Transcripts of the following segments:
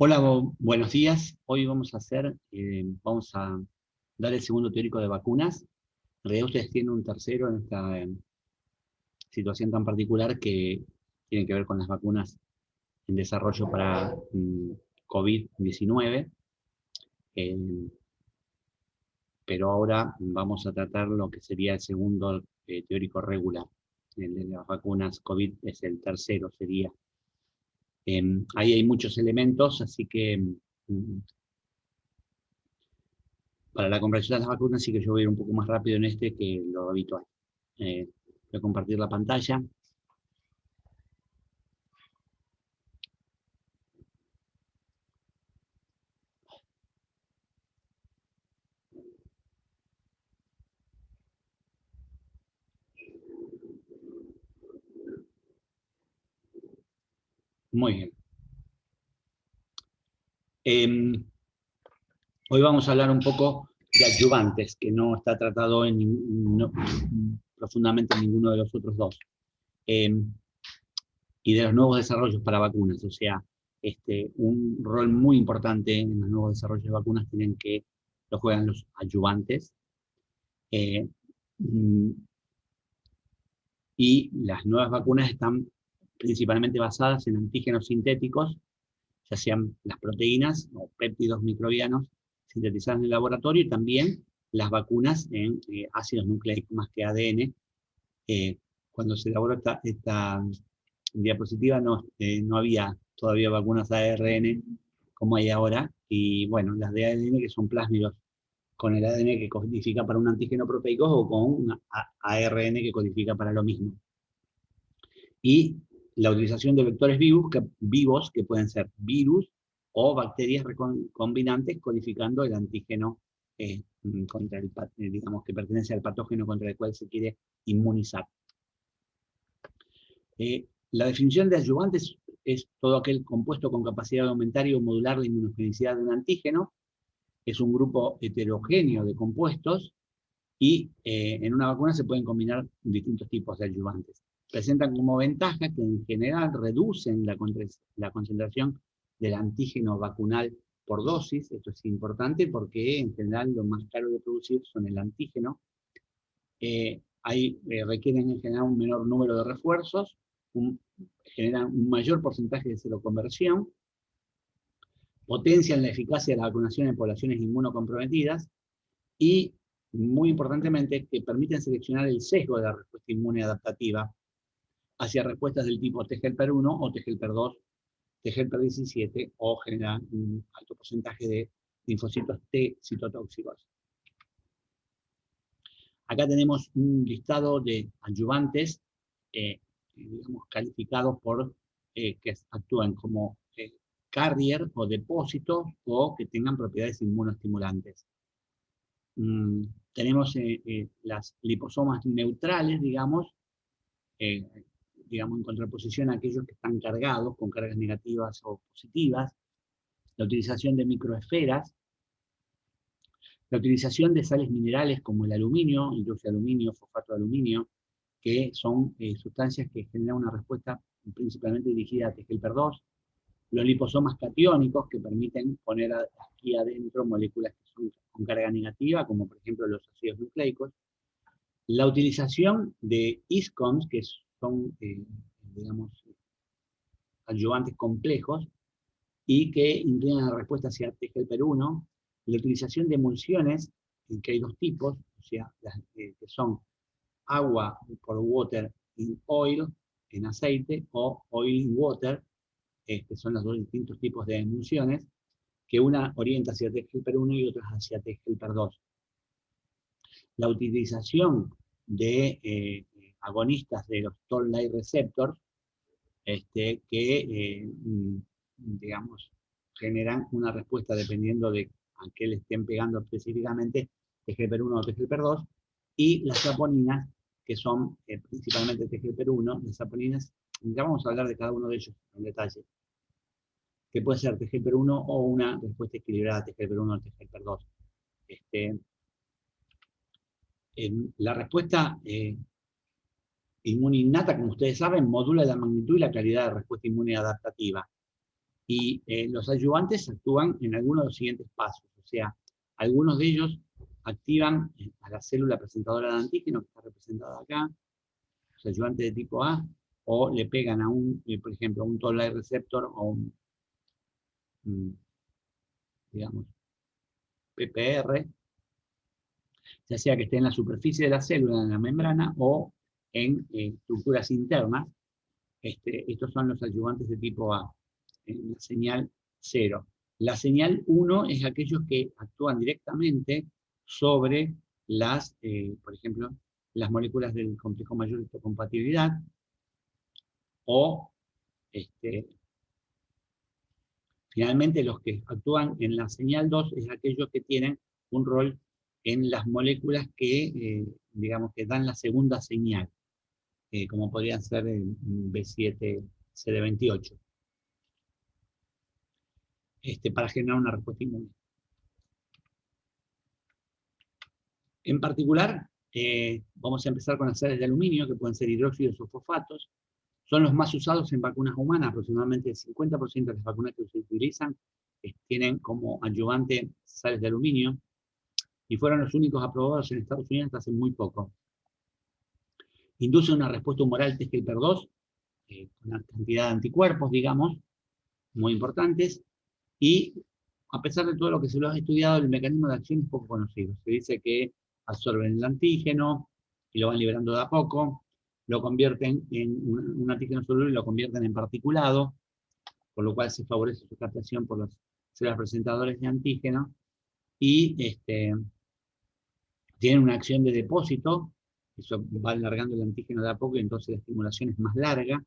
Hola, buenos días. Hoy vamos a dar el segundo teórico de vacunas. En realidad ustedes tienen un tercero en esta situación tan particular que tiene que ver con las vacunas en desarrollo para COVID-19. eh, pero ahora vamos a tratar lo que sería el segundo teórico regular. El de las vacunas COVID es el tercero, sería. Ahí hay muchos elementos, así que para la comprensión de las vacunas sí que yo voy a ir un poco más rápido en este que lo habitual. Voy a compartir la pantalla. Muy bien. Hoy vamos a hablar un poco de adyuvantes, que no está tratado profundamente en ninguno de los otros dos. Y de los nuevos desarrollos para vacunas. O sea, un rol muy importante en los nuevos desarrollos de vacunas lo juegan los adyuvantes. Eh, mm, y las nuevas vacunas están principalmente basadas en antígenos sintéticos, ya sean las proteínas o péptidos microbianos sintetizados en el laboratorio, y también las vacunas en ácidos nucleicos más que ADN. Cuando se elaboró esta diapositiva no había todavía vacunas ARN como hay ahora, y bueno, las de ADN que son plásmidos con el ADN que codifica para un antígeno proteico o con un ARN que codifica para lo mismo. Y la utilización de vectores vivos que pueden ser virus o bacterias recombinantes codificando el antígeno digamos, que pertenece al patógeno contra el cual se quiere inmunizar. La definición de adyuvantes es todo aquel compuesto con capacidad de aumentar y o modular la inmunogenicidad de un antígeno. Es un grupo heterogéneo de compuestos y en una vacuna se pueden combinar distintos tipos de adyuvantes. Presentan como ventaja que en general reducen la concentración del antígeno vacunal por dosis. Esto es importante porque en general lo más caro de producir son el antígeno. Requieren en general un menor número de refuerzos, generan un mayor porcentaje de seroconversión, potencian la eficacia de la vacunación en poblaciones inmunocomprometidas y, muy importantemente, que permiten seleccionar el sesgo de la respuesta inmune adaptativa hacia respuestas del tipo T-helper1 o T-helper2, T-helper17, o generan un alto porcentaje de linfocitos T citotóxicos. Acá tenemos un listado de adyuvantes, digamos, calificados que actúan como carrier o depósito o que tengan propiedades inmunoestimulantes. Tenemos las liposomas neutrales, digamos, en contraposición a aquellos que están cargados con cargas negativas o positivas, la utilización de microesferas, la utilización de sales minerales como el aluminio, hidróxido de aluminio, fosfato de aluminio, que son sustancias que generan una respuesta principalmente dirigida a T-helper2, los liposomas catiónicos que permiten poner aquí adentro moléculas que son con carga negativa, como por ejemplo los ácidos nucleicos, la utilización de ISCOMs, que son, digamos, adyuvantes complejos y que inclinan la respuesta hacia T-helper1, la utilización de emulsiones, en que hay dos tipos, o sea, que son agua por water in oil, en aceite, o oil in water, que son los dos distintos tipos de emulsiones, que una orienta hacia T-helper1 y otra hacia T-helper2. La utilización de agonistas de los toll-like receptors, que, digamos, generan una respuesta dependiendo de a qué le estén pegando específicamente, TGLP1 o TGLP2, y las saponinas, que son principalmente TGLP1, las saponinas, ya vamos a hablar de cada uno de ellos en detalle, que puede ser TGLP1 o una respuesta equilibrada TGLP1 o TGLP2. La respuesta inmune innata, como ustedes saben, modula la magnitud y la calidad de respuesta inmune adaptativa. Y los adyuvantes actúan en algunos de los siguientes pasos. O sea, algunos de ellos activan a la célula presentadora de antígeno, que está representada acá, los ayudantes de tipo A, o le pegan a por ejemplo, a un toll-like receptor o digamos, PPR, ya sea que esté en la superficie de la célula, en la membrana, o en estructuras internas. Estos son los ayudantes de tipo A, en la señal 0. La señal 1 es aquellos que actúan directamente sobre por ejemplo, las moléculas del complejo mayor de histocompatibilidad, o finalmente los que actúan en la señal 2 es aquellos que tienen un rol en las moléculas que, digamos, que dan la segunda señal, como podrían ser el B7, CD28, para generar una respuesta inmune. En particular, vamos a empezar con las sales de aluminio, que pueden ser hidróxidos o fosfatos. Son los más usados en vacunas humanas. Aproximadamente el 50% de las vacunas que se utilizan tienen como ayudante sales de aluminio, y fueron los únicos aprobados en Estados Unidos hasta hace muy poco. Induce una respuesta humoral TGLP2, una cantidad de anticuerpos, digamos, muy importantes, y a pesar de todo lo que se lo ha estudiado, el mecanismo de acción es poco conocido. Se dice que absorben el antígeno y lo van liberando de a poco, lo convierten en un antígeno soluble y lo convierten en particulado, por lo cual se favorece su captación por las células presentadoras de antígeno, y tienen una acción de depósito, eso va alargando el antígeno de a poco y entonces la estimulación es más larga,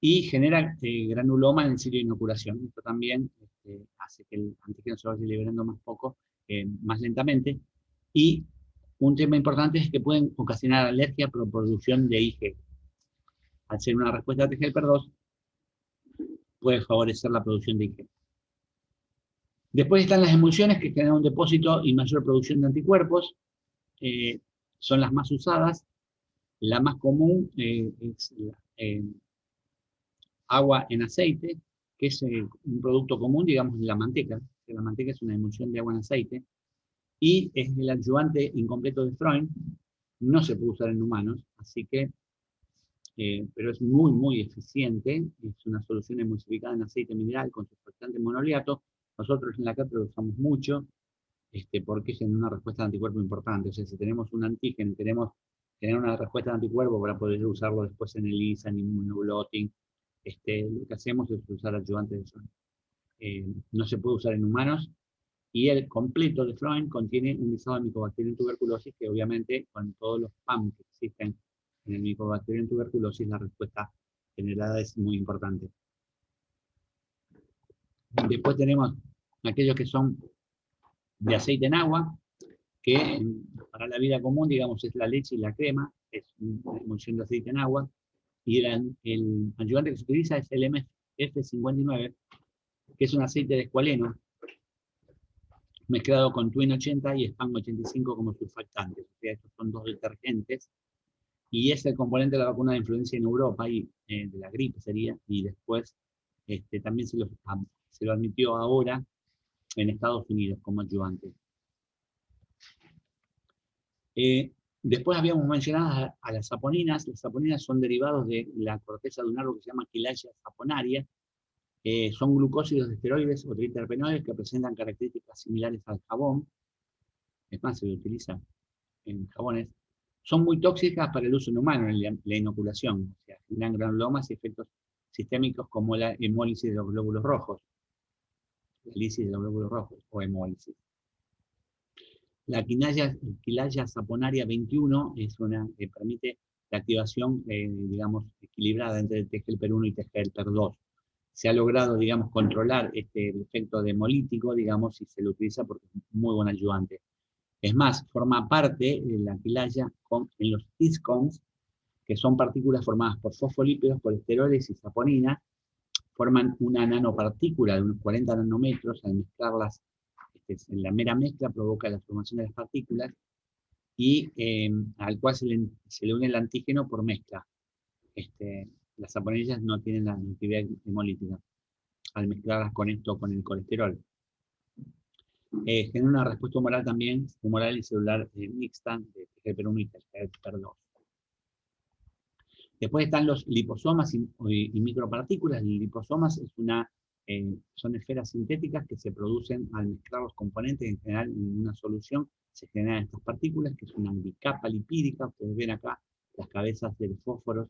y genera granuloma en el sitio de inoculación. Esto también hace que el antígeno se vaya liberando más lentamente. Y un tema importante es que pueden ocasionar alergia por producción de IG. Al ser una respuesta a TGLP2, puede favorecer la producción de IG. Después están las emulsiones, que generan un depósito y mayor producción de anticuerpos. Son las más usadas. La más común es agua en aceite, que es un producto común, digamos, la manteca. La manteca es una emulsión de agua en aceite, y es el adyuvante incompleto de Freund. No se puede usar en humanos, así que, pero es muy, muy eficiente. Es una solución emulsificada en aceite mineral con surfactante monoliato. Nosotros en la cátedra lo usamos mucho, porque genera una respuesta de anticuerpo importante. O sea, si tenemos un antígeno, queremos tener una respuesta de anticuerpo para poder usarlo después en el ISA, en inmunoblotting, lo que hacemos es usar ayudantes de Freund. No se puede usar en humanos, y el completo de Freund contiene un lisado de Mycobacterium tuberculosis, que obviamente con todos los PAM que existen en el Mycobacterium tuberculosis, la respuesta generada es muy importante. Después tenemos aquellos que son de aceite en agua, que para la vida común, digamos, es la leche y la crema, es una emulsión de aceite en agua, y el ayudante que se utiliza es el MF59, que es un aceite de escualeno, mezclado con Twin 80 y Spam 85 como surfactantes. O sea, estos son dos detergentes, y es el componente de la vacuna de influenza en Europa, y de la gripe sería, y después también se lo admitió ahora en Estados Unidos como ayudante. Después habíamos mencionado a las saponinas. Las saponinas son derivados de la corteza de un árbol que se llama Quilaya saponaria. Son glucósidos de esteroides o triterpenoides que presentan características similares al jabón. Es más, se lo utiliza en jabones. Son muy tóxicas para el uso en humano, en la inoculación. O sea, generan granulomas y efectos sistémicos como la hemólisis de los glóbulos rojos. La lisis de los glóbulos rojos o hemólisis. La Quilaya saponaria 21 es una que permite la activación, digamos, equilibrada entre el TGLP1 y TGLP2. Se ha logrado, digamos, controlar el efecto hemolítico, digamos, y se lo utiliza porque es un muy buen ayudante. Es más, forma parte de la quilaya en los ISCOMs, que son partículas formadas por fosfolípidos, colesteroles y saponinas. Forman una nanopartícula de unos 40 nanómetros. Al mezclarlas, en la mera mezcla provoca la formación de las partículas, y al cual se le une el antígeno por mezcla. Las saponillas no tienen la actividad hemolítica. al mezclarlas con esto, con el colesterol. Genera una respuesta humoral también, humoral y celular mixta de TGP1 y TGP2. Después están los liposomas y micropartículas. Los liposomas son esferas sintéticas que se producen al mezclar los componentes, en general en una solución se generan estas partículas, que es una bicapa lipídica. Ustedes ven acá las cabezas de los fósforos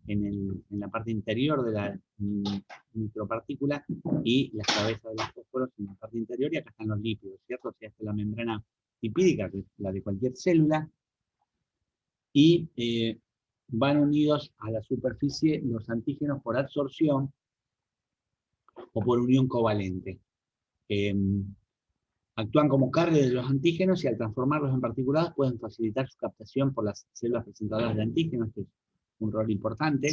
en la parte interior de la micropartícula y las cabezas de los fósforos en la parte interior, y acá están los lípidos, ¿cierto? O sea, esta es la membrana lipídica, que es la de cualquier célula, y van unidos a la superficie los antígenos por absorción o por unión covalente. Actúan como carga de los antígenos y al transformarlos en partículas pueden facilitar su captación por las células presentadoras de antígenos, que es un rol importante.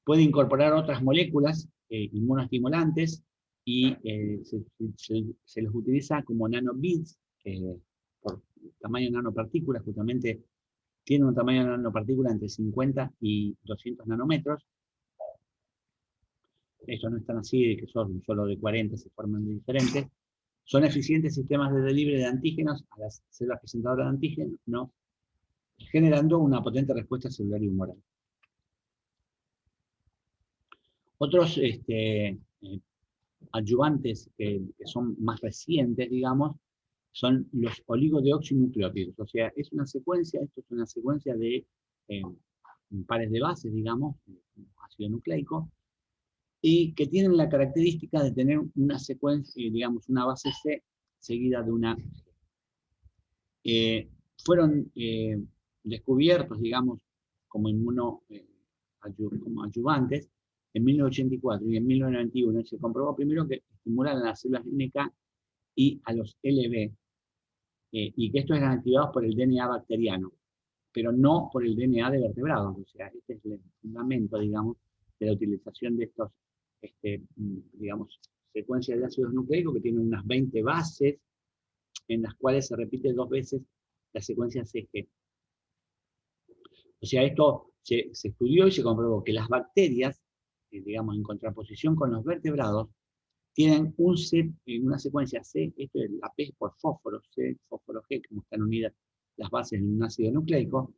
Puede incorporar otras moléculas inmunoestimulantes y se los utiliza como nanobeads, por tamaño de nanopartículas, justamente tiene un tamaño de nanopartícula entre 50 y 200 nanómetros. Estos no están así, de que son solo de 40, se forman de diferentes. Son eficientes sistemas de delivery de antígenos a las células presentadoras de antígenos, ¿no? Generando una potente respuesta celular y humoral. Otros adyuvantes que son más recientes, digamos, son los oligodeoxinucleótidos. O sea, esto es una secuencia de pares de bases, digamos, ácido nucleico, y que tienen la característica de tener una secuencia, digamos, una base C seguida de una G. Fueron descubiertos, digamos, como como adyuvantes en 1984 y en 1991. Se comprobó primero que estimulan a las células NK y a los LB, y que estos eran activados por el DNA bacteriano, pero no por el DNA de vertebrados. O sea, este es el fundamento, digamos, de la utilización de estos, digamos, secuencias de ácidos nucleicos que tienen unas 20 bases, en las cuales se repite 2 veces la secuencia CG. O sea, esto se estudió y se comprobó que las bacterias, digamos, en contraposición con los vertebrados, tienen una secuencia C, esto es la P por fósforo, C, fósforo G, como están unidas las bases en un ácido nucleico,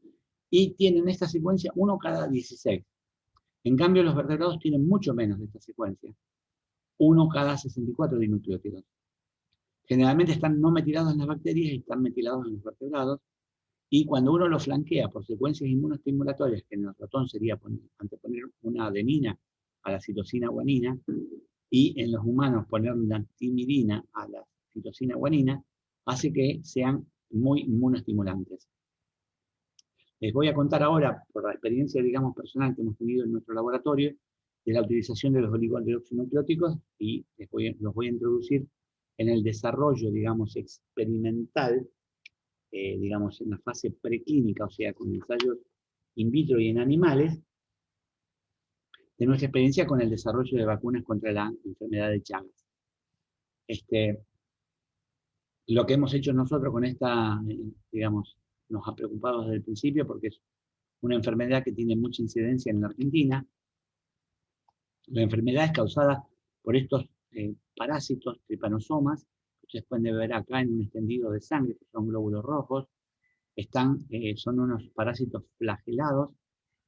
y tienen esta secuencia 1 cada 16. En cambio, los vertebrados tienen mucho menos de esta secuencia, 1 cada 64 dinucleótidos. Generalmente están no metilados en las bacterias y están metilados en los vertebrados, y cuando uno los flanquea por secuencias inmunoestimulatorias, que en el ratón sería anteponer una adenina a la citosina guanina, y en los humanos poner una timidina a la citosina guanina, hace que sean muy inmunoestimulantes. Les voy a contar ahora, por la experiencia, digamos, personal que hemos tenido en nuestro laboratorio, de la utilización de los oligodeoxinucleóticos, y los voy a introducir en el desarrollo, digamos, experimental, digamos, en la fase preclínica, o sea, con ensayos in vitro y en animales, de nuestra experiencia con el desarrollo de vacunas contra la enfermedad de Chagas. Lo que hemos hecho nosotros con esta, digamos, nos ha preocupado desde el principio porque es una enfermedad que tiene mucha incidencia en la Argentina. La enfermedad es causada por estos parásitos, tripanosomas, que ustedes pueden ver acá en un extendido de sangre, que son glóbulos rojos. Son unos parásitos flagelados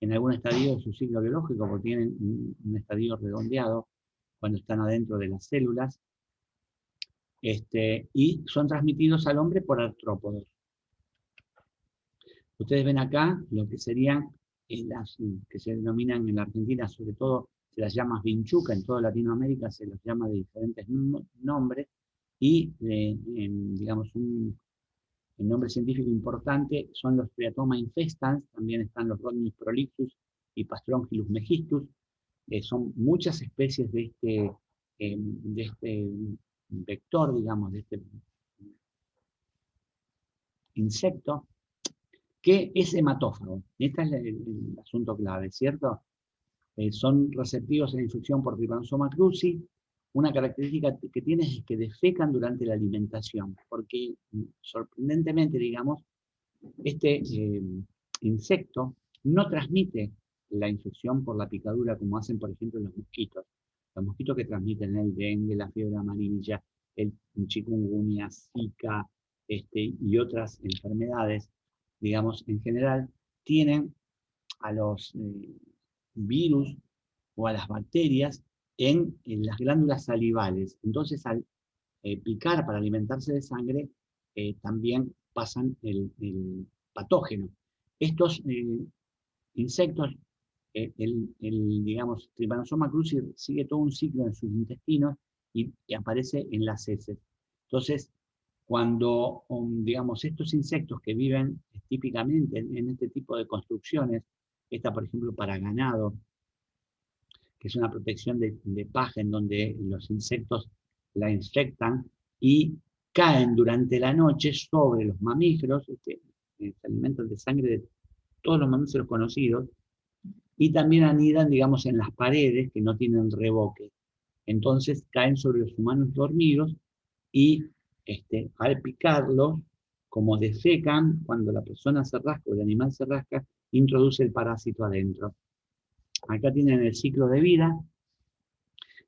en algún estadio de su ciclo biológico, porque tienen un estadio redondeado cuando están adentro de las células, y son transmitidos al hombre por artrópodos. Ustedes ven acá lo que serían las que se denominan en la Argentina, sobre todo se las llama vinchuca, en toda Latinoamérica se las llama de diferentes nombres, y digamos el nombre científico importante son los Triatoma infestans, también están los Rhodnus prolixus y Pastrongylus megistus. Son muchas especies de este vector, digamos, de este insecto, que es hematófago. Este es el asunto clave, ¿cierto? Son receptivos a la infección por Trypanosoma cruzi. Una característica que tienen es que defecan durante la alimentación, porque sorprendentemente, digamos, este insecto no transmite la infección por la picadura, como hacen, por ejemplo, los mosquitos. Los mosquitos que transmiten el dengue, la fiebre amarilla, el chikungunya, Zika, y otras enfermedades, digamos, en general, tienen a los virus o a las bacterias en las glándulas salivales. Entonces, al picar para alimentarse de sangre, también pasan el patógeno. Estos insectos, digamos, Trypanosoma cruzi sigue todo un ciclo en sus intestinos y aparece en las heces. Entonces, cuando, digamos, estos insectos que viven típicamente en este tipo de construcciones, esta, por ejemplo, para ganado, que es una protección de paja en donde los insectos la infectan y caen durante la noche sobre los mamíferos, se alimentan de sangre de todos los mamíferos conocidos, y también anidan, digamos, en las paredes que no tienen revoque. Entonces caen sobre los humanos dormidos y al picarlos, como defecan, cuando la persona se rasca o el animal se rasca, introduce el parásito adentro. Acá tienen el ciclo de vida,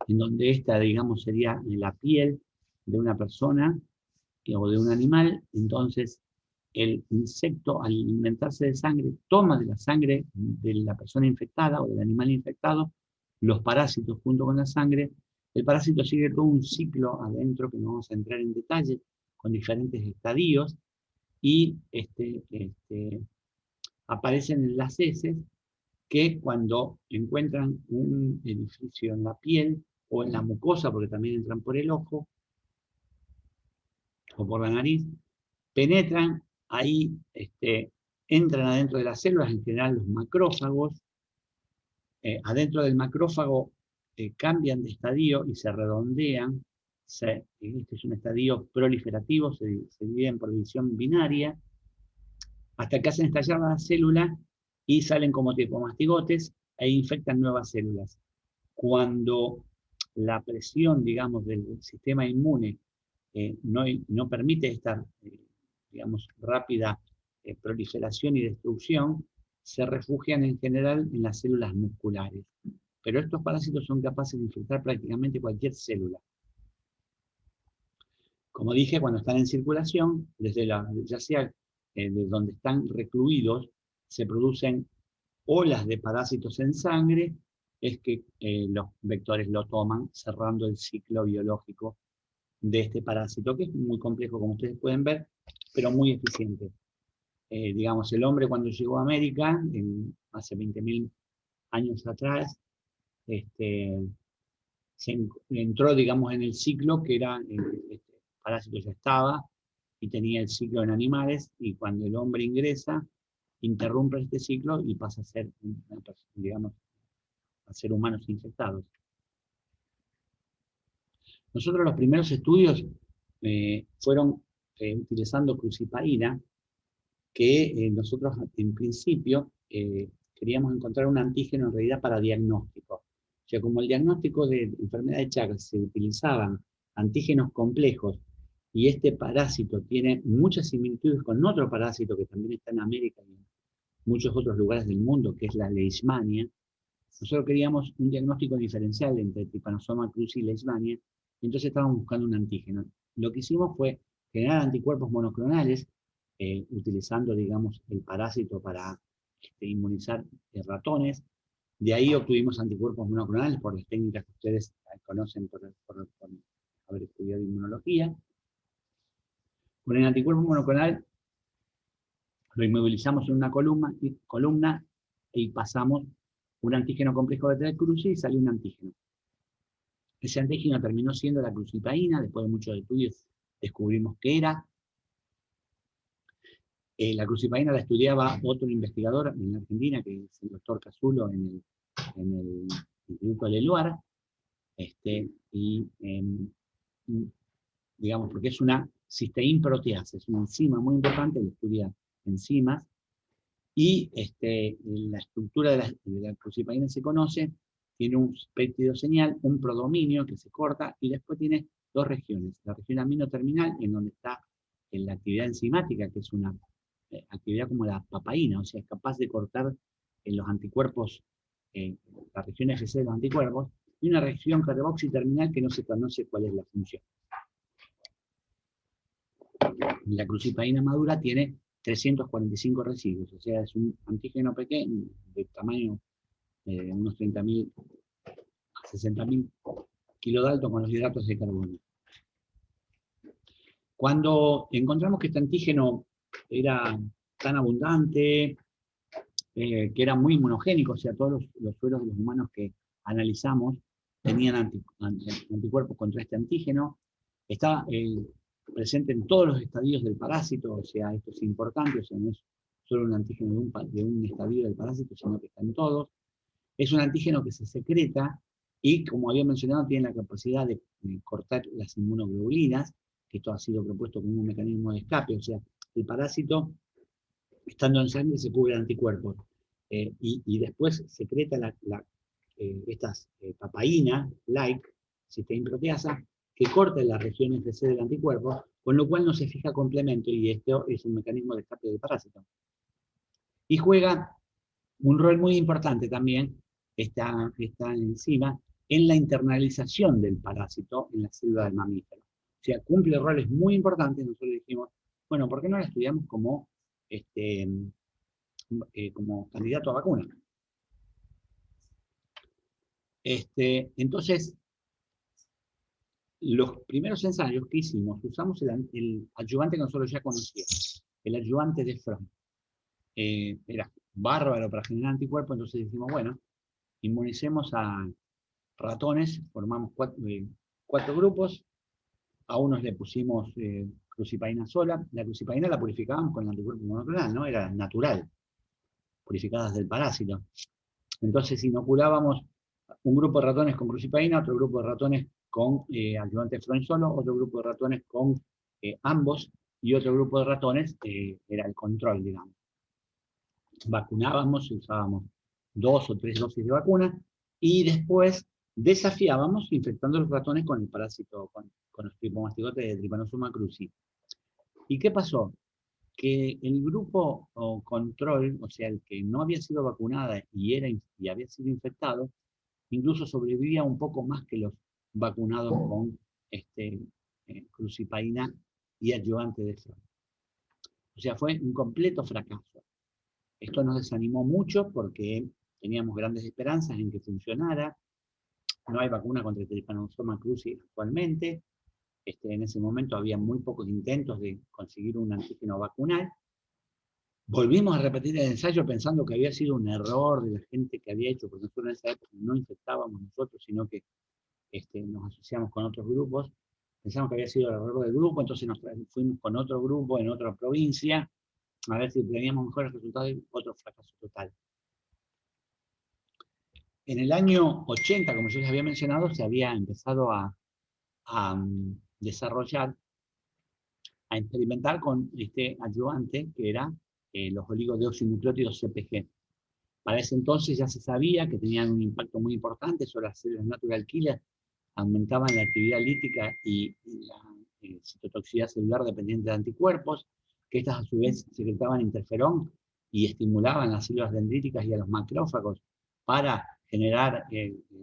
en donde esta, digamos, sería la piel de una persona o de un animal. Entonces, el insecto, al alimentarse de sangre, toma de la sangre de la persona infectada o del animal infectado los parásitos junto con la sangre. El parásito sigue todo un ciclo adentro que no vamos a entrar en detalle, con diferentes estadios, y aparecen en las heces, que cuando encuentran un edificio en la piel o en la mucosa, porque también entran por el ojo o por la nariz, penetran, ahí entran adentro de las células, en general los macrófagos. Adentro del macrófago cambian de estadio y se redondean. Este es un estadio proliferativo, se dividen por división binaria, hasta que hacen estallar la célula y salen como tipo mastigotes e infectan nuevas células. Cuando la presión, digamos, del sistema inmune no permite esta, digamos, rápida proliferación y destrucción, se refugian en general en las células musculares. Pero estos parásitos son capaces de infectar prácticamente cualquier célula. Como dije, cuando están en circulación, ya sea de donde están recluidos, se producen olas de parásitos en sangre, es que los vectores lo toman, cerrando el ciclo biológico de este parásito, que es muy complejo, como ustedes pueden ver, pero muy eficiente. Digamos, el hombre cuando llegó a América, hace 20.000 años atrás, entró, digamos, en el ciclo que era, este parásito ya estaba y tenía el ciclo en animales, y cuando el hombre ingresa, interrumpe este ciclo y pasa a ser, digamos, a ser humanos infectados. Nosotros los primeros estudios fueron utilizando crucipaína, que nosotros en principio queríamos encontrar un antígeno en realidad para diagnóstico. O sea, como el diagnóstico de enfermedad de Chagas se utilizaban antígenos complejos y este parásito tiene muchas similitudes con otro parásito que también está en América y en muchos otros lugares del mundo, que es la Leishmania, nosotros queríamos un diagnóstico diferencial entre Trypanosoma cruzi y Leishmania, y entonces estábamos buscando un antígeno. Lo que hicimos fue generar anticuerpos monoclonales, utilizando, digamos, el parásito para inmunizar ratones. De ahí obtuvimos anticuerpos monoclonales por las técnicas que ustedes conocen por haber estudiado inmunología. Con el anticuerpo monoclonal lo inmovilizamos en una columna y pasamos un antígeno complejo de Tel cruzi y salió un antígeno. Ese antígeno terminó siendo la crucipaína. Después de muchos estudios descubrimos que era. La crucipaína la estudiaba otro investigador en Argentina, que es el doctor Casulo, en el Instituto Leluar, digamos, porque es una cisteína proteasa, es una enzima muy importante que estudia enzimas, y la estructura de la crucipaína se conoce, tiene un péptido señal, un prodominio que se corta, y después tiene dos regiones. La región aminoterminal, en donde está la actividad enzimática, que es una actividad como la papaína, o sea, es capaz de cortar los anticuerpos la región FC de los anticuerpos, y una reacción carboxy terminal que no se conoce cuál es la función. La crucipaína madura tiene 345 residuos, o sea, es un antígeno pequeño, de tamaño de unos 30.000 a 60.000 kilodalton con los hidratos de carbono. Cuando encontramos que este antígeno era tan abundante, que era muy inmunogénico, o sea, todos los sueros de los humanos que analizamos tenían anticuerpos contra este antígeno, está presente en todos los estadios del parásito, o sea, esto es importante, o sea, no es solo un antígeno de un estadio del parásito, sino que está en todos. Es un antígeno que se secreta y, como había mencionado, tiene la capacidad de cortar las inmunoglobulinas, que esto ha sido propuesto como un mecanismo de escape, o sea, el parásito, estando en sangre, se cubre de anticuerpos, y después secreta estas papaína-like, cisteína proteasa, que corta las regiones FC del anticuerpo, con lo cual no se fija complemento, y esto es un mecanismo de escape del parásito. Y juega un rol muy importante también esta enzima en la internalización del parásito en la célula del mamífero. O sea, cumple roles muy importantes. Nosotros dijimos, bueno, ¿por qué no la estudiamos como candidato a vacuna? Entonces, los primeros ensayos que hicimos, usamos el adyuvante que nosotros ya conocíamos, el adyuvante de Fromm. Era bárbaro para generar anticuerpos, entonces dijimos, bueno, inmunicemos a ratones, formamos 4 grupos, a unos le pusimos crucipaína sola, la crucipaína la purificábamos con el anticuerpo monoclonal, ¿no? Era natural, purificadas del parásito. Entonces inoculábamos un grupo de ratones con crucipaína, otro grupo de ratones con adyuvante Fromm solo, otro grupo de ratones con ambos, y otro grupo de ratones era el control, digamos. Vacunábamos, usábamos 2 o 3 dosis de vacuna, y después desafiábamos infectando los ratones con el parásito, con los tripomastigotes de Trypanosoma cruzi. ¿Y qué pasó? Que el grupo control, o sea, el que no había sido vacunada y había sido infectado, incluso sobrevivía un poco más que los vacunados con crucipaína y adyuvante de Fromm. O sea, fue un completo fracaso. Esto nos desanimó mucho porque teníamos grandes esperanzas en que funcionara. No hay vacuna contra el Trypanosoma cruzi actualmente. En ese momento había muy pocos intentos de conseguir un antígeno vacunal. Volvimos a repetir el ensayo pensando que había sido un error de la gente que había hecho, porque nosotros en esa época no infectábamos nosotros, sino que nos asociamos con otros grupos. Pensamos que había sido el error del grupo, entonces nos fuimos con otro grupo en otra provincia, a ver si teníamos mejores resultados, y otro fracaso total. En el año 80, como yo les había mencionado, se había empezado a desarrollar, a experimentar con este adyuvante, que era los oligodeoxinucleótidos CpG. Para ese entonces ya se sabía que tenían un impacto muy importante sobre las células natural killer, aumentaban la actividad lítica y la citotoxicidad celular dependiente de anticuerpos, que estas a su vez secretaban interferón y estimulaban las células dendríticas y a los macrófagos para generar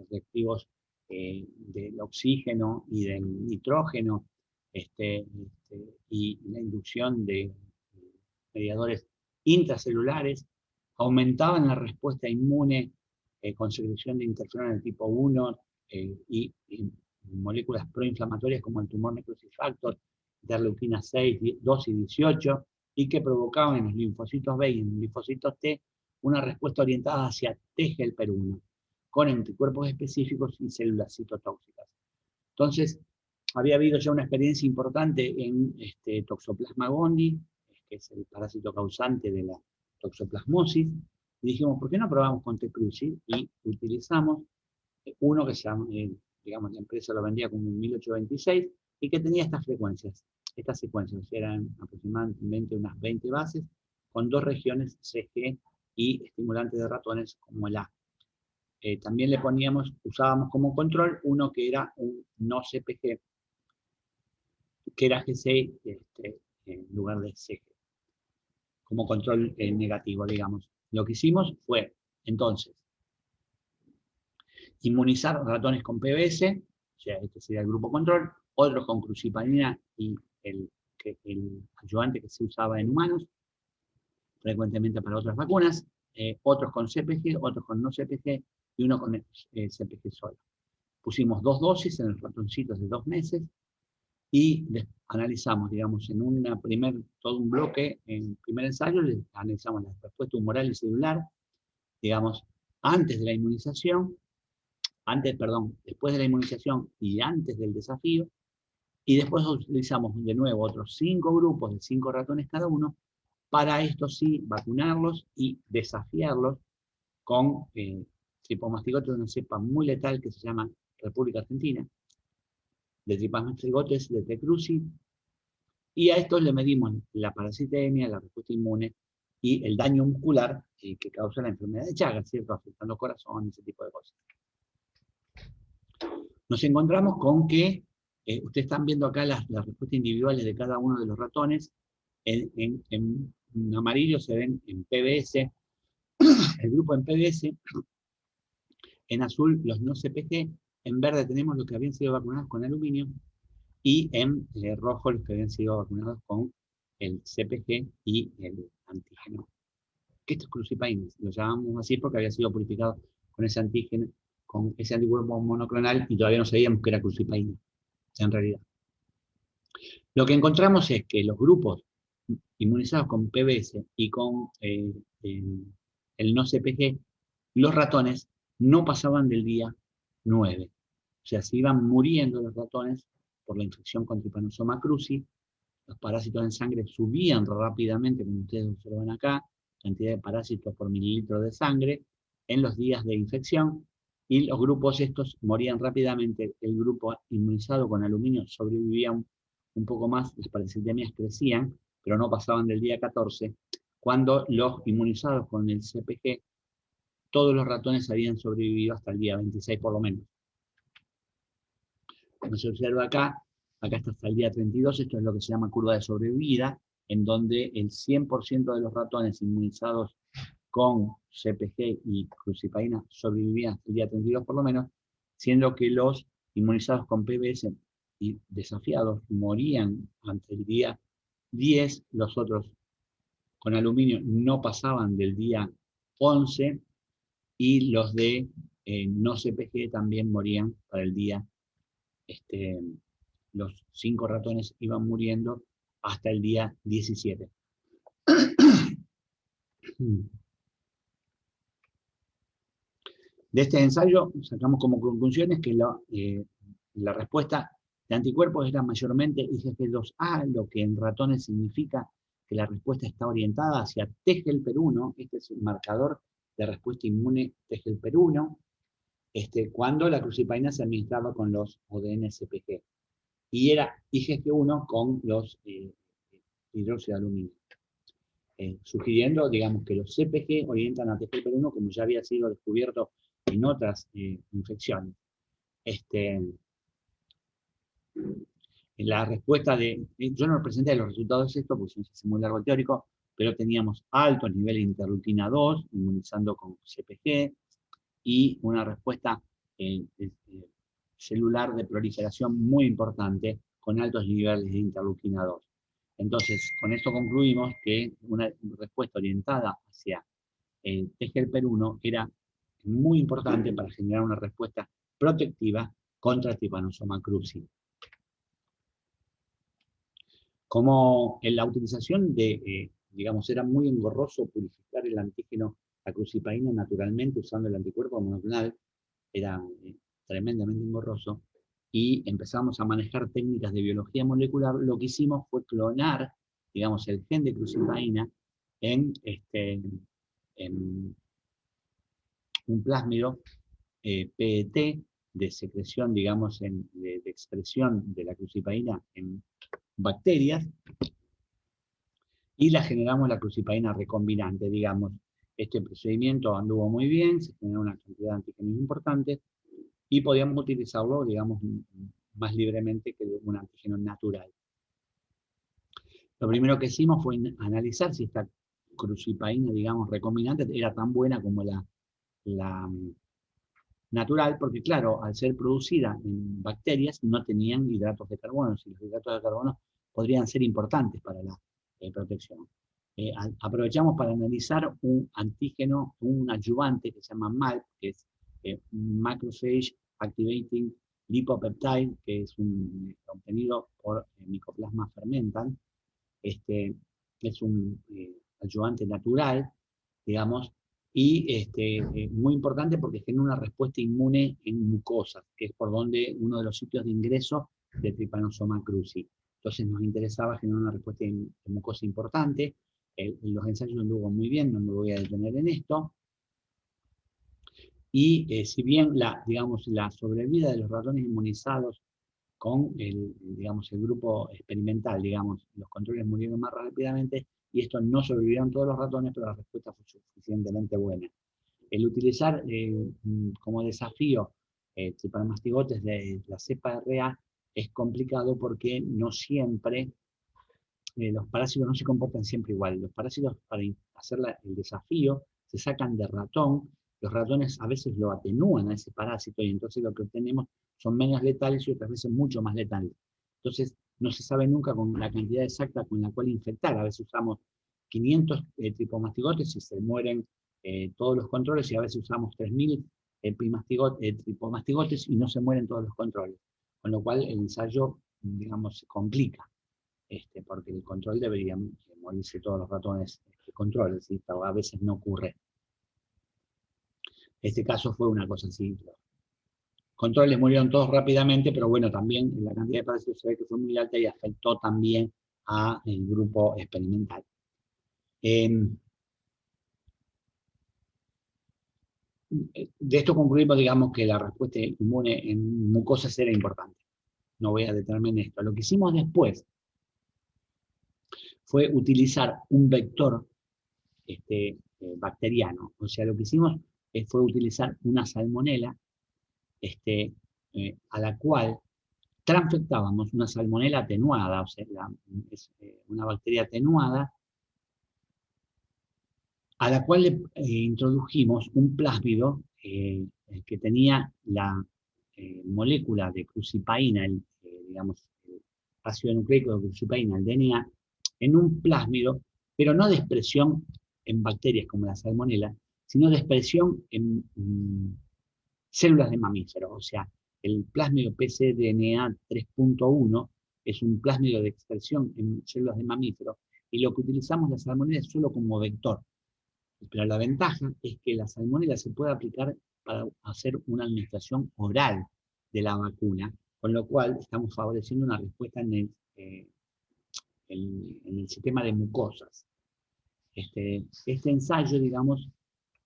reactivos del oxígeno y del nitrógeno, y la inducción de mediadores intracelulares, aumentaban la respuesta inmune con secreción de interferón del tipo 1 y moléculas proinflamatorias como el tumor necrosis factor, interleuquina 6, 2 y 18, y que provocaban en los linfocitos B y en los linfocitos T una respuesta orientada hacia T-helper-1, con anticuerpos específicos y células citotóxicas. Entonces, había habido ya una experiencia importante en Toxoplasma gondii, que es el parásito causante de la toxoplasmosis, y dijimos, ¿por qué no probamos con T. cruzi? Y utilizamos uno que se llama, digamos, la empresa lo vendía como un 1826, y que tenía estas frecuencias. Estas secuencias eran aproximadamente unas 20 bases, con 2 regiones CG y estimulantes de ratones como el A. También le usábamos como control uno que era un no CPG, que era G6 en lugar de CG, como control negativo, digamos. Lo que hicimos fue, entonces, inmunizar ratones con PBS, o sea, este sería el grupo control, otros con crucipanina y el ayudante que se usaba en humanos, frecuentemente para otras vacunas, otros con CPG, otros con no CPG y uno con CPG solo. Pusimos 2 dosis en los ratoncitos de 2 meses y analizamos, digamos, en todo un bloque, en primer ensayo, analizamos la respuesta humoral y celular, digamos, antes de la inmunización, después de la inmunización y antes del desafío, y después utilizamos de nuevo otros 5 grupos de 5 ratones cada uno, para esto sí, vacunarlos y desafiarlos con tripomastigotes de una cepa muy letal que se llama República Argentina, de tripamastigotes de T-Cruci, y a estos le medimos la parasitemia, la respuesta inmune y el daño muscular que causa la enfermedad de Chagas, ¿cierto? Afectando corazón y ese tipo de cosas. Nos encontramos con que, ustedes están viendo acá las respuestas individuales de cada uno de los ratones, en amarillo se ven en PBS, el grupo en PBS, en azul los no CPG, en verde tenemos los que habían sido vacunados con aluminio, y en rojo los que habían sido vacunados con el CPG y el antígeno. Que esto es crucipaína, lo llamamos así porque había sido purificado con ese antígeno, con ese anticuerpo monoclonal, y todavía no sabíamos que era crucipaína, en realidad. Lo que encontramos es que los grupos inmunizados con PBS y con el no CPG, los ratones no pasaban del día 9. O sea, se iban muriendo los ratones por la infección con Trypanosoma cruzi, los parásitos en sangre subían rápidamente, como ustedes observan acá, cantidad de parásitos por mililitro de sangre en los días de infección, y los grupos estos morían rápidamente. El grupo inmunizado con aluminio sobrevivía un poco más, las parasitemias crecían, pero no pasaban del día 14, cuando los inmunizados con el CPG, todos los ratones habían sobrevivido hasta el día 26 por lo menos. Como se observa acá está hasta el día 32, esto es lo que se llama curva de sobrevida, en donde el 100% de los ratones inmunizados con CPG y crucipaína sobrevivían hasta el día 32 por lo menos, siendo que los inmunizados con PBS y desafiados morían ante el día 10, los otros con aluminio no pasaban del día 11, y los de no CPG también morían para el día, los 5 ratones iban muriendo hasta el día 17. De este ensayo sacamos como conclusiones que la respuesta de anticuerpos era mayormente IgG2A, lo que en ratones significa que la respuesta está orientada hacia TGLPR1, este es el marcador de respuesta inmune TGLPR1, cuando la crucipaína se administraba con los ODN-CPG, y era IgG1 con los hidróxido de aluminio. Sugiriendo, digamos, que los CPG orientan a TGLPR1, como ya había sido descubierto en otras infecciones. La respuesta yo no presenté los resultados de esto porque se hace muy largo el teórico, pero teníamos altos niveles de interleuquina 2, inmunizando con CPG, y una respuesta celular de proliferación muy importante, con altos niveles de interleuquina 2. Entonces, con esto concluimos que una respuesta orientada hacia TGLPR1 era muy importante para generar una respuesta protectiva contra Trypanosoma cruzi. Como en la utilización digamos, era muy engorroso purificar el antígeno, la crucipaína naturalmente usando el anticuerpo monoclonal, era tremendamente engorroso, y empezamos a manejar técnicas de biología molecular. Lo que hicimos fue clonar, digamos, el gen de crucipaína en un plásmido PET de secreción, digamos, de expresión de la crucipaína en bacterias, y la generamos la crucipaína recombinante, digamos. Este procedimiento anduvo muy bien, se generó una cantidad de antígenos importante, y podíamos utilizarlo, digamos, más libremente que un antígeno natural. Lo primero que hicimos fue analizar si esta crucipaína, digamos, recombinante era tan buena como la natural, porque claro, al ser producida en bacterias no tenían hidratos de carbono, y los hidratos de carbono podrían ser importantes para la protección. Aprovechamos para analizar un antígeno, un adyuvante que se llama MALP, que es Macrophage Activating Lipopeptide, que es obtenido por Mycoplasma fermentan. Es un adyuvante natural, digamos, y muy importante porque genera una respuesta inmune en mucosas, que es por donde uno de los sitios de ingreso de Trypanosoma cruzi. Entonces nos interesaba generar una respuesta en mucosa importante. Los ensayos anduvo muy bien, no me voy a detener en esto. Y si bien digamos, la sobrevida de los ratones inmunizados con el grupo experimental, digamos, los controles murieron más rápidamente y esto no sobrevivieron todos los ratones, pero la respuesta fue suficientemente buena. El utilizar como desafío para mastigotes de la cepa RA es complicado porque no siempre, los parásitos no se comportan siempre igual. Los parásitos, para hacer el desafío, se sacan de ratón. Los ratones a veces lo atenúan a ese parásito y entonces lo que obtenemos son menos letales y otras veces mucho más letales. Entonces no se sabe nunca con la cantidad exacta con la cual infectar. A veces usamos 500 tripomastigotes y se mueren todos los controles, y a veces usamos 3000 tripomastigotes y no se mueren todos los controles. Con lo cual el ensayo, digamos, se complica. Porque el control debería morirse todos los ratones controles, ¿sí? A veces no ocurre. Este caso fue una cosa así. Los controles murieron todos rápidamente, pero bueno, también la cantidad de parásitos se ve que fue muy alta y afectó también al grupo experimental. De esto concluimos, digamos, que la respuesta inmune en mucosas era importante. No voy a detenerme en esto. Lo que hicimos después fue utilizar un vector bacteriano. O sea, lo que hicimos fue utilizar una salmonela a la cual transfectábamos una salmonela atenuada, o sea, es una bacteria atenuada, a la cual le introdujimos un plásmido que tenía la molécula de crucipaína, digamos, el ácido nucleico de crucipaína, el DNA, en un plásmido, pero no de expresión en bacterias como la salmonela, sino de expresión en células de mamíferos. O sea, el plásmido pcDNA 3.1 es un plásmido de expresión en células de mamíferos, y lo que utilizamos la salmonela es solo como vector. Pero la ventaja es que la salmonela se puede aplicar para hacer una administración oral de la vacuna, con lo cual estamos favoreciendo una respuesta en el sistema de mucosas. Este ensayo, digamos,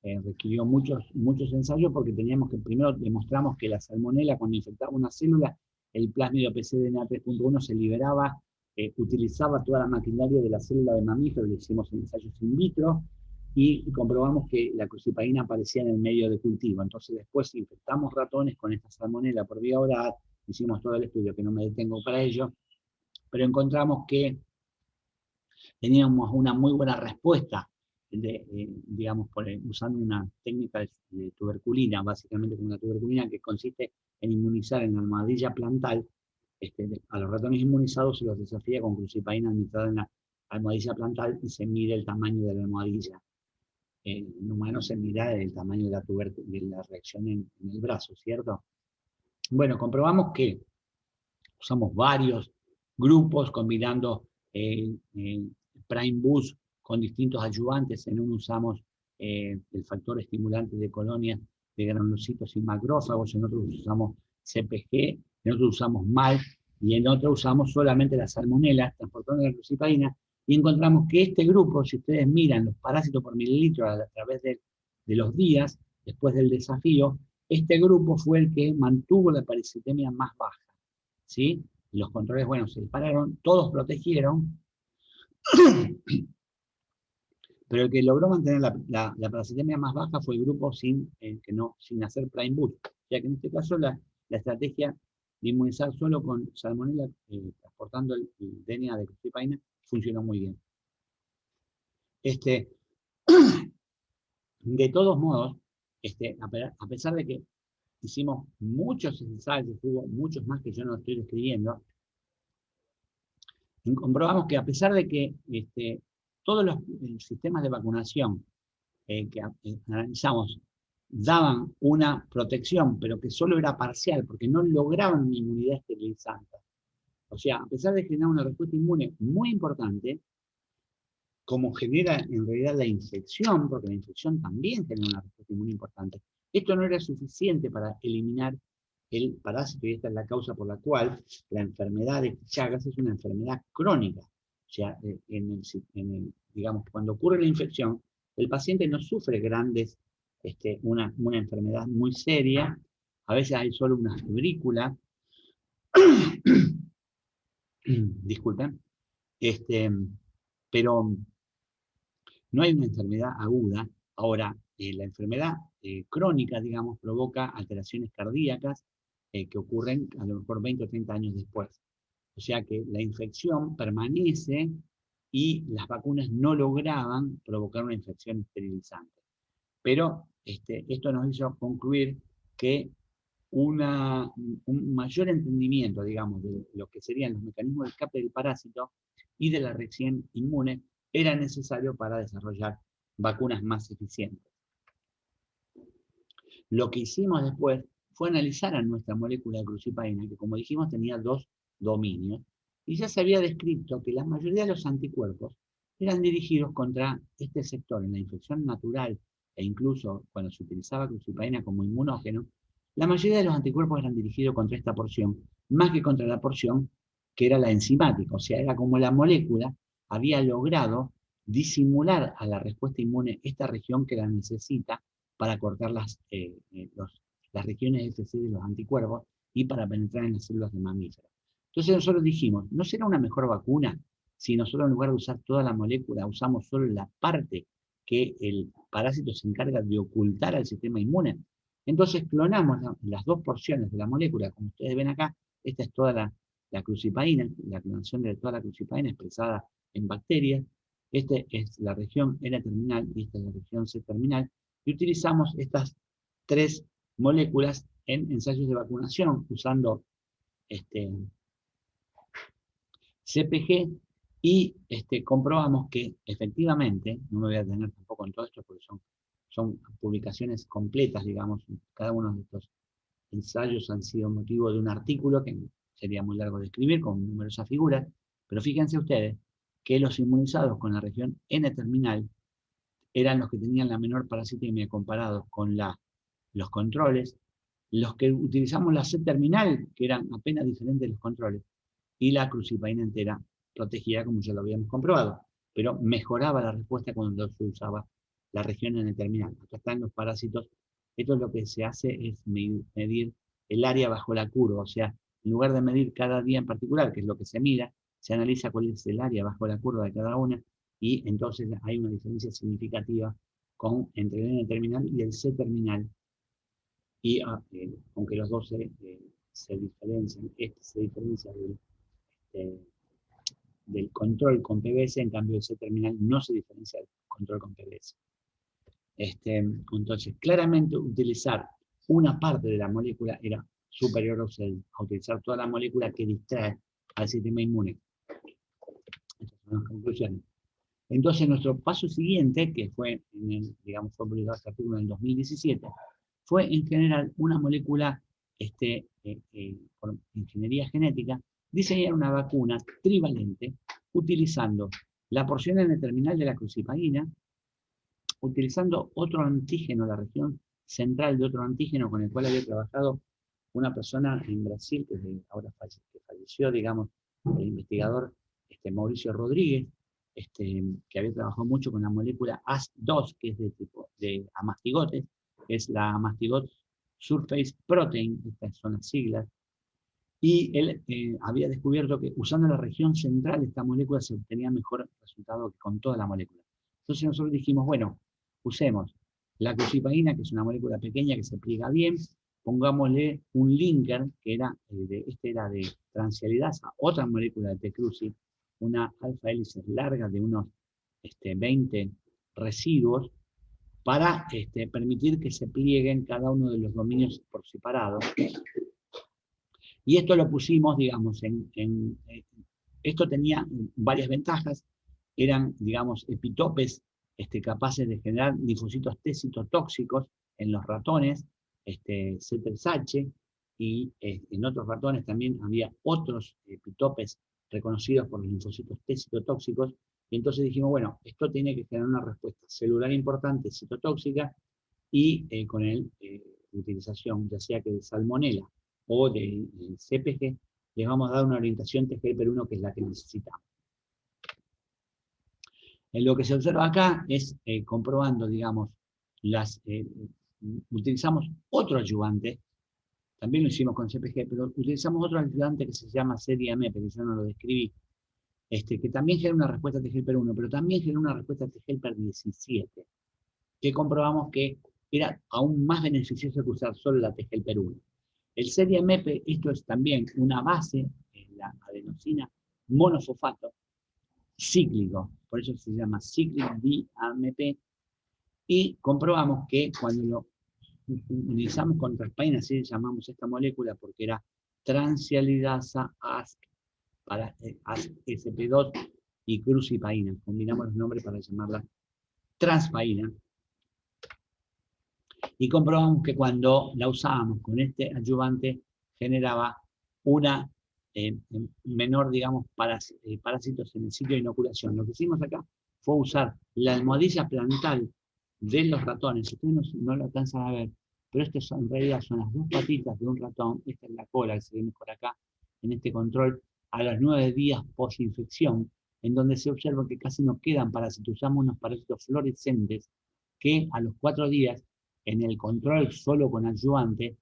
requirió muchos ensayos porque teníamos que, primero demostramos que la salmonela, cuando infectaba una célula, el plásmido pcDNA 3.1 se liberaba, utilizaba toda la maquinaria de la célula de mamífero, le hicimos ensayos in vitro, y comprobamos que la crucipaína aparecía en el medio de cultivo. Entonces después infectamos ratones con esta salmonela por vía oral, hicimos todo el estudio, que no me detengo para ello, pero encontramos que teníamos una muy buena respuesta, digamos, usando una técnica de tuberculina, básicamente como una tuberculina que consiste en inmunizar en la almohadilla plantal. A los ratones inmunizados se los desafía con crucipaína administrada en la almohadilla plantal y se mide el tamaño de la almohadilla. En humanos se mira el tamaño de la reacción en el brazo, ¿cierto? Bueno, comprobamos que usamos varios grupos combinando Prime Boost con distintos ayudantes. En uno usamos el factor estimulante de colonias de granulocitos y macrófagos, en otro usamos CPG, en otro usamos MALP, y en otro usamos solamente la salmonela, transportando la crucipaína, y encontramos que este grupo, si ustedes miran los parásitos por mililitro a través de los días, después del desafío, este grupo fue el que mantuvo la parasitemia más baja, ¿sí? Los controles, bueno, se dispararon, todos protegieron, pero el que logró mantener la parasitemia más baja fue el grupo sin hacer Prime Boost, ya que en este caso la estrategia de inmunizar solo con salmonella, transportando el DNA de crucipaína, funcionó muy bien. De todos modos, a pesar de que hicimos muchos ensayos, hubo muchos más que yo no estoy describiendo, y comprobamos que a pesar de que todos los sistemas de vacunación que analizamos daban una protección, pero que solo era parcial, porque no lograban una inmunidad esterilizante. O sea, a pesar de generar una respuesta inmune muy importante, como genera en realidad la infección, porque la infección también genera una respuesta inmune importante, esto no era suficiente para eliminar el parásito, y esta es la causa por la cual la enfermedad de Chagas es una enfermedad crónica. O sea, digamos, cuando ocurre la infección, el paciente no sufre grandes, una enfermedad muy seria, a veces hay solo una febrícula, disculpen, pero no hay una enfermedad aguda. Ahora, la enfermedad crónica, digamos, provoca alteraciones cardíacas que ocurren a lo mejor 20 o 30 años después. O sea que la infección permanece y las vacunas no lograban provocar una infección esterilizante. Pero esto nos hizo concluir que un mayor entendimiento, digamos, de lo que serían los mecanismos de escape del parásito y de la reacción inmune era necesario para desarrollar vacunas más eficientes. Lo que hicimos después fue analizar a nuestra molécula de crucipaina, que como dijimos tenía dos dominios, y ya se había descrito que la mayoría de los anticuerpos eran dirigidos contra este sector. En la infección natural e incluso cuando se utilizaba crucipaina como inmunógeno, la mayoría de los anticuerpos eran dirigidos contra esta porción, más que contra la porción que era la enzimática. O sea, era como la molécula había logrado disimular a la respuesta inmune esta región que la necesita para cortar las regiones FC de los anticuerpos y para penetrar en las células de mamíferos. Entonces nosotros dijimos, ¿no será una mejor vacuna si nosotros en lugar de usar toda la molécula usamos solo la parte que el parásito se encarga de ocultar al sistema inmune? Entonces clonamos las dos porciones de la molécula, como ustedes ven acá. Esta es toda la crucipaína, la clonación de toda la crucipaína expresada en bacterias. Esta es la región N-terminal y esta es la región C-terminal. Y utilizamos estas tres moléculas en ensayos de vacunación usando CPG y comprobamos que efectivamente, no me voy a detener tampoco en todo esto porque son publicaciones completas, digamos, cada uno de estos ensayos han sido motivo de un artículo que sería muy largo de escribir con numerosas figuras, pero fíjense ustedes que los inmunizados con la región N-terminal eran los que tenían la menor parasitemia comparados con los controles, los que utilizamos la C-terminal, que eran apenas diferentes de los controles, y la crucipaína entera protegida, como ya lo habíamos comprobado, pero mejoraba la respuesta cuando se usaba la región N-terminal. Acá están los parásitos. Esto es lo que se hace es medir el área bajo la curva, o sea, en lugar de medir cada día en particular, que es lo que se mira, se analiza cuál es el área bajo la curva de cada una, y entonces hay una diferencia significativa entre el N-terminal y el C-terminal, y aunque los dos se diferencian, este se diferencia del control con PBS, en cambio el C-terminal no se diferencia del control con PBS. Entonces, claramente utilizar una parte de la molécula era superior a utilizar toda la molécula que distrae al sistema inmune. Estas son las conclusiones. Entonces, nuestro paso siguiente, que fue, fue publicado este artículo en el 2017, fue en general una molécula por ingeniería genética, diseñar una vacuna trivalente utilizando la porción N-terminal de la crucipaína, utilizando otro antígeno, la región central de otro antígeno con el cual había trabajado una persona en Brasil, que ahora falleció, digamos, el investigador Mauricio Rodríguez, que había trabajado mucho con la molécula AS2, que es de tipo de amastigotes, que es la Amastigot Surface Protein, estas son las siglas, y él había descubierto que usando la región central de esta molécula se obtenía mejor resultado que con toda la molécula. Entonces nosotros dijimos, bueno, usemos la crucipaína, que es una molécula pequeña que se pliega bien, pongámosle un linker, que era era de transialidasa, otra molécula de T-cruci, una alfa hélice larga de unos 20 residuos, para permitir que se plieguen cada uno de los dominios por separado. Y esto lo pusimos, digamos, esto tenía varias ventajas. Eran, digamos, epitopes capaces de generar linfocitos T citotóxicos en los ratones, C3H, y en otros ratones también había otros epitopes reconocidos por los linfocitos T citotóxicos, y entonces dijimos, bueno, esto tiene que generar una respuesta celular importante, citotóxica, y con la utilización, ya sea que de salmonela o de CPG, les vamos a dar una orientación TGLP1 que es la que necesitamos. Lo que se observa acá es comprobando, digamos, utilizamos otro ayudante, también lo hicimos con CPG, pero utilizamos otro ayudante que se llama CDMP, que yo no lo describí, que también genera una respuesta TGLP1, pero también genera una respuesta TGLP17, que comprobamos que era aún más beneficioso que usar solo la TGLP1. El CDMP, esto es también una base, la adenosina monofosfato, cíclico, por eso se llama cíclico DAMP, y comprobamos que cuando lo utilizamos con traspaína, así llamamos esta molécula porque era transialidasa ASC, para ASP2 y crucipaína, combinamos los nombres para llamarla transpaína, y comprobamos que cuando la usábamos con este adyuvante generaba una menor, digamos, parásitos en el sitio de inoculación. Lo que hicimos acá fue usar la almohadilla plantal de los ratones. Ustedes no lo alcanzan a ver, pero estas en realidad son las dos patitas de un ratón. Esta es la cola que se ve mejor acá en este control a los 9 días post-infección, en donde se observa que casi no quedan parásitos. Usamos unos parásitos fluorescentes que a los 4 días, en el control solo con adyuvante,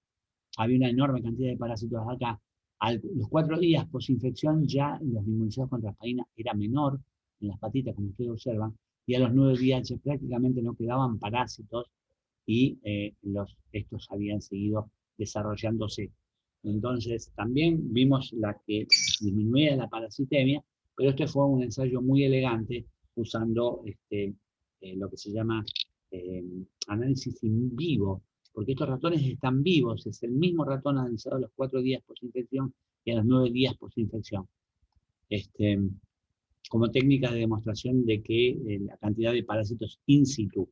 había una enorme cantidad de parásitos acá. A los 4 días post-infección ya los inmunizados contra aspirina era menor en las patitas, como ustedes observan, y a los 9 días ya prácticamente no quedaban parásitos y estos habían seguido desarrollándose. Entonces también vimos la que disminuía la parasitemia, pero este fue un ensayo muy elegante usando lo que se llama análisis in vivo, porque estos ratones están vivos, es el mismo ratón analizado a los 4 días post-infección y a los 9 días post-infección, como técnica de demostración de que la cantidad de parásitos in situ.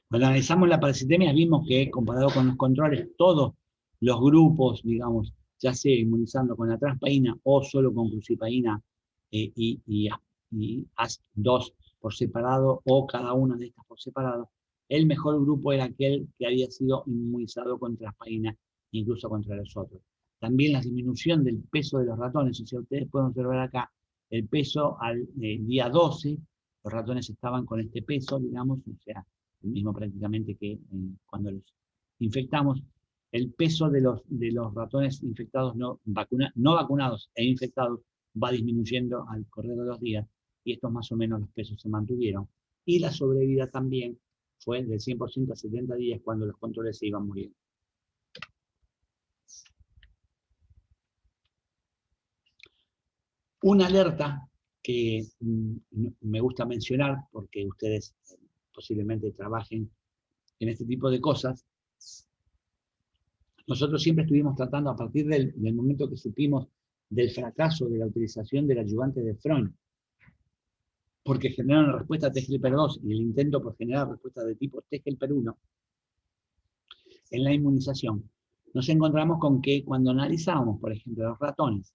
Cuando analizamos la parasitemia vimos que, comparado con los controles, todos los grupos, digamos, ya sea inmunizando con la transpaína o solo con crucipaína y ASP2 por separado o cada una de estas por separado, el mejor grupo era aquel que había sido inmunizado con transpaína, incluso contra los otros. También la disminución del peso de los ratones, o sea, ustedes pueden observar acá, el peso al día 12, los ratones estaban con este peso, digamos, o sea, el mismo prácticamente que cuando los infectamos. El peso de los ratones infectados no vacunados e infectados va disminuyendo al correr de los días, y estos más o menos los pesos se mantuvieron. Y la sobrevida también fue del 100% a 70 días cuando los controles se iban muriendo. Una alerta que me gusta mencionar, porque ustedes posiblemente trabajen en este tipo de cosas. Nosotros siempre estuvimos tratando, a partir del momento que supimos del fracaso de la utilización del ayudante de Freund, porque generaron una respuesta TGLP2 y el intento por generar respuestas de tipo TGLP1 en la inmunización, nos encontramos con que cuando analizábamos, por ejemplo, los ratones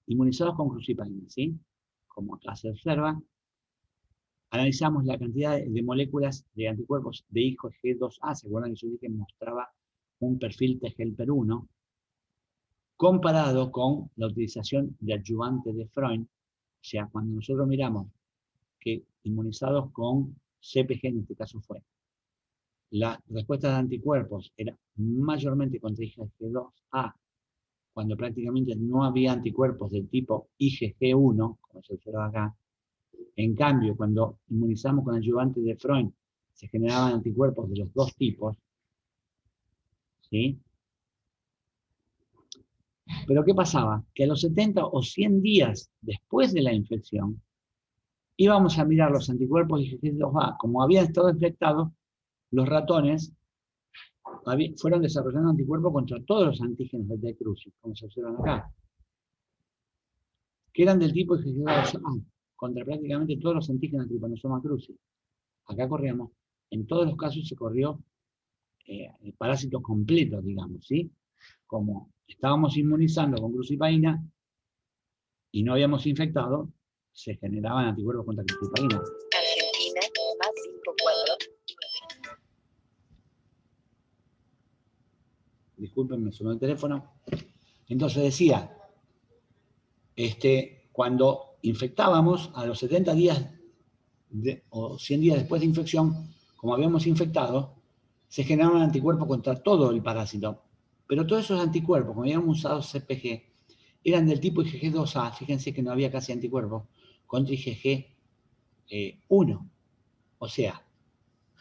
inmunizados con crucipaína, ¿sí? Como acá se observa, analizamos la cantidad de moléculas de anticuerpos de IgG2A, ¿se acuerdan que yo dije que mostraba un perfil TGLP1, comparado con la utilización de adyuvante de Freund? O sea, cuando nosotros miramos que inmunizados con CPG, en este caso fue, la respuesta de anticuerpos era mayormente contra IgG2A, cuando prácticamente no había anticuerpos del tipo IgG1, como se observa acá. En cambio, cuando inmunizamos con adyuvante de Freund, se generaban anticuerpos de los dos tipos, ¿sí? Pero ¿qué pasaba? Que a los 70 o 100 días después de la infección, íbamos a mirar los anticuerpos IgG2A. Como habían estado infectados, los ratones fueron desarrollando anticuerpos contra todos los antígenos del T. crucis, como se observan acá, que eran del tipo IgG2A, contra prácticamente todos los antígenos del Trypanosoma crucis. Acá corríamos, en todos los casos se corrió parásitos completos, digamos, ¿sí? Como estábamos inmunizando con crucipaína y no habíamos infectado, se generaban anticuerpos contra crucipaína. Argentina, más 54. Disculpen, me sonó el teléfono. Entonces decía, cuando infectábamos, a los 70 días o 100 días después de infección, como habíamos infectado, se generaban anticuerpos contra todo el parásito. Pero todos esos anticuerpos, como habíamos usado CpG, eran del tipo IgG2A, fíjense que no había casi anticuerpos, contra IgG1. O sea,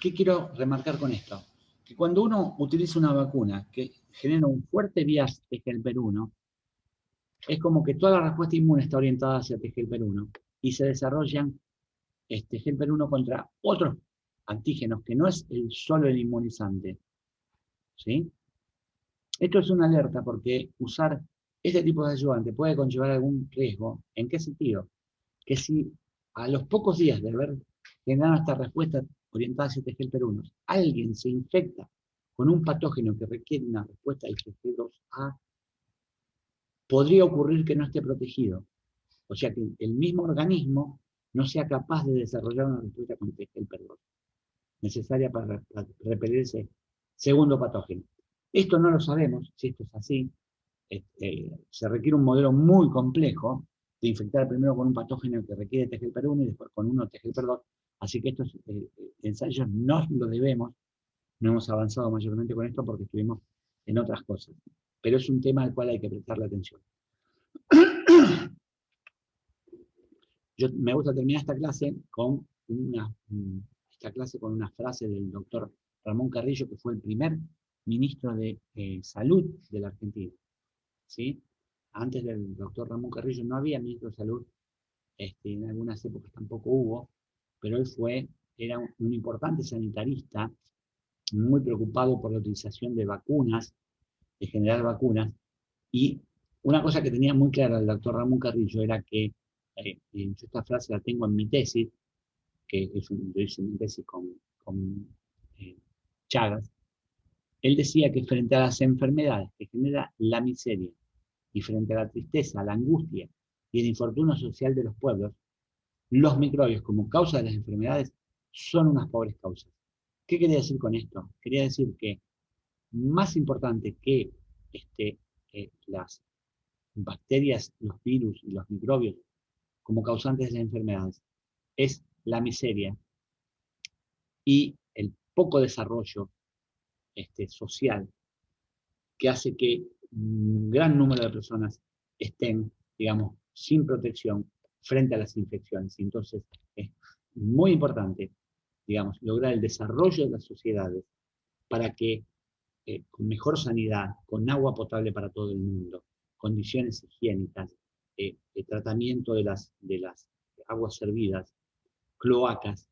¿qué quiero remarcar con esto? Que cuando uno utiliza una vacuna que genera un fuerte bias TGLP1, es como que toda la respuesta inmune está orientada hacia TGLP1 y se desarrollan TGLP1 contra otros antígenos, que no es solo el inmunizante. ¿Sí? Esto es una alerta porque usar este tipo de ayudante puede conllevar algún riesgo. ¿En qué sentido? Que si a los pocos días de haber generado esta respuesta orientada hacia TGLP1, alguien se infecta con un patógeno que requiere una respuesta IgG2A, podría ocurrir que no esté protegido. O sea que el mismo organismo no sea capaz de desarrollar una respuesta con TGLP2 necesaria para repeler ese segundo patógeno. Esto no lo sabemos, si esto es así. Se requiere un modelo muy complejo de infectar primero con un patógeno que requiere TGLP1 y después con uno TGLP2. Así que estos ensayos no los debemos, no hemos avanzado mayormente con esto porque estuvimos en otras cosas. Pero es un tema al cual hay que prestarle atención. Me gusta terminar esta clase con una frase del doctor Ramón Carrillo, que fue el primer ministro de Salud de la Argentina. ¿Sí? Antes del doctor Ramón Carrillo no había ministro de Salud, en algunas épocas tampoco hubo, pero él era un importante sanitarista, muy preocupado por la utilización de vacunas, de generar vacunas, y una cosa que tenía muy clara el doctor Ramón Carrillo era que, esta frase la tengo en mi tesis, que yo hice mi tesis con Chagas. Él decía que frente a las enfermedades que genera la miseria y frente a la tristeza, la angustia y el infortunio social de los pueblos, los microbios como causa de las enfermedades son unas pobres causas. ¿Qué quería decir con esto? Quería decir que más importante que las bacterias, los virus y los microbios como causantes de las enfermedades es la miseria y el poco desarrollo social que hace que un gran número de personas estén, digamos, sin protección frente a las infecciones. Entonces, es muy importante, digamos, lograr el desarrollo de las sociedades para que con mejor sanidad, con agua potable para todo el mundo, condiciones higiénicas, tratamiento de las aguas servidas, cloacas,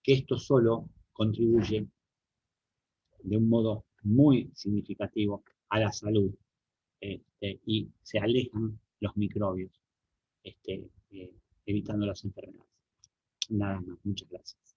que esto solo contribuye de un modo muy significativo a la salud, y se alejan los microbios, evitando las enfermedades. Nada más, muchas gracias.